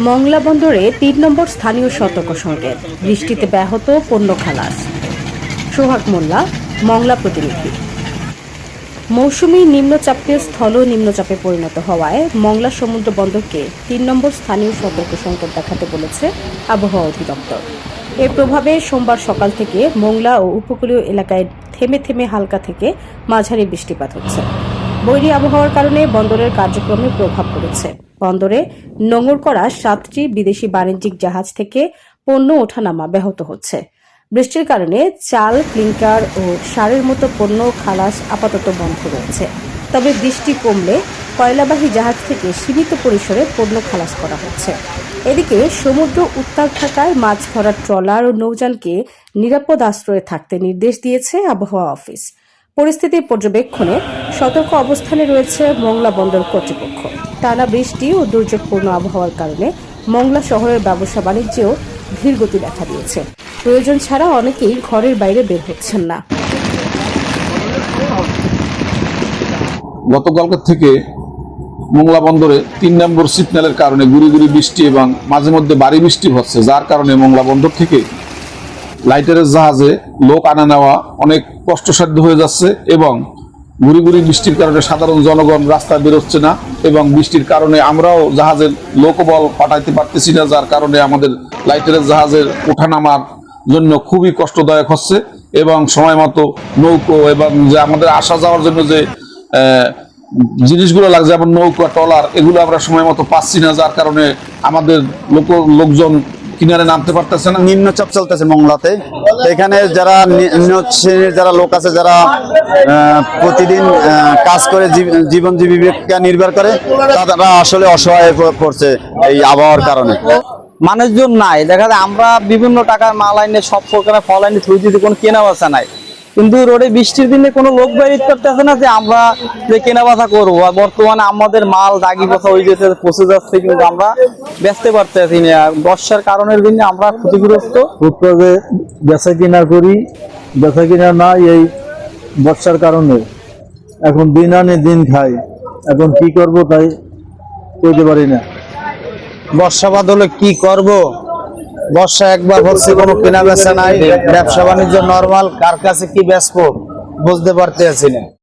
মংলা বন্দরে ৩ নম্বর স্থানীয় সতর্ক সংকেত, বৃষ্টিতে ব্যাহত পণ্য খালাস। সোহাগ মোল্লা, মংলা প্রতিনিধি। মৌসুমী নিম্নচাপকে স্থল নিম্নচাপে পরিণত হওয়ায় মংলা সমুদ্র বন্দরকে ৩ নম্বর স্থানীয় সতর্ক সংকেত দেখাতে বলেছে আবহাওয়া অধিদপ্তর। এর প্রভাবে সোমবার সকাল থেকে মংলা ও উপকূলীয় এলাকায় থেমে থেমে হালকা থেকে মাঝারি বৃষ্টিপাত হচ্ছে। বৈরী আবহাওয়ার কারণে বন্দরের কার্যক্রমে প্রভাব পড়েছে। বন্দরে নোঙর করা 7টি বিদেশি বাণিজ্যিক জাহাজ থেকে পণ্য ওঠানামা ব্যাহত হচ্ছে। বৃষ্টির কারণে চাল, ক্লিংকার ও সারের মতো পণ্য খালাস আপাতত বন্ধ রয়েছে। তবে বৃষ্টি কমলে কয়লাবাহী জাহাজ থেকে সীমিত পরিসরে পণ্য খালাস করা হচ্ছে। এদিকে সমুদ্র উত্তাল থাকায় মাছ ধরার ট্রলার ও নৌযানকে নিরাপদ আশ্রয়ে থাকতে নির্দেশ দিয়েছে আবহাওয়া অফিস। পরিস্থিতি পর্যবেক্ষণে সতর্ক অবস্থানে রয়েছে মংলা বন্দর কর্তৃপক্ষ। টানা বৃষ্টি ও দুর্যোগপূর্ণ আবহাওয়ার কারণে মংলা শহরের ব্যবসা বাণিজ্যেও ধীরগতি দেখা দিয়েছে। প্রয়োজন ছাড়া অনেকেই ঘরের বাইরে বের হচ্ছেন না। গতকালকে থেকে মংলা বন্দরে ৩ নম্বর সিগন্যালের কারণে গুড়ি গুড়ি বৃষ্টি এবং মাঝে মধ্যে ভারী বৃষ্টি হচ্ছে, যার কারণে মংলা বন্দর থেকে লাইটারের জাহাজে লোক আনা নেওয়া অনেক কষ্টসাধ্য হয়ে যাচ্ছে এবং গুড়ি গুড়ি বৃষ্টির কারণে সাধারণ জনগণ রাস্তায় বেরোচ্ছে না এবং বৃষ্টির কারণে আমরাও জাহাজের লোকবল পাঠাইতে পারতেছি না, যার কারণে আমাদের লাইটারের জাহাজের ওঠানামার জন্য খুবই কষ্টদায়ক হচ্ছে এবং সময় মতো নৌকো এবং যে আমাদের আসা যাওয়ার জন্য যে জিনিসগুলো লাগছে যেমন নৌকা, ট্রলার, এগুলো আমরা সময় মতো পাচ্ছি না, যার কারণে আমাদের লোকজন কিনারে নামতে পারতেছে না। নিম্নচাপ চলতেছে মংলাতে। এখানে যারা নিম্ন শ্রেণীর যারা লোক আছে, যারা প্রতিদিন কাজ করে জীবন জীবিকা নির্ভর করে, তারা আসলে অসহায় পড়ছে এই আবহাওয়ার কারণে। মানুষজন নাই, দেখা যায় আমরা বিভিন্ন টাকার মাল আইনে সব প্রকারের ফল আইনে থুই দিতে কোনো কেনা বেচা নাই, কিন্তু রোডে বৃষ্টির দিনে কোনো লোক বাইরে করতেছে না যে আমরা যে কেনা বেচা করবো। বর্তমানে আমাদের মাল দাগি কথা হয়ে যেতে পচে যাচ্ছে, কিন্তু আমরা বেচতে পারতেছি না। বর্ষার কারণের দিনে আমরা ক্ষতিগ্রস্ত। বেচা কিনা করি, বেচা কিনা না এই বর্ষার কারণে। এখন দিন আনে দিন খাই, এখন কি করব তাই কইতে পারি না। বর্ষা বাদ হলে কি করব? বর্ষা একবার হচ্ছে, কোনো কেনা বেচা নাই, ব্যবসা বাণিজ্য নরমাল, কার কাছে কি বেচবো বুঝতে পারতেছি না।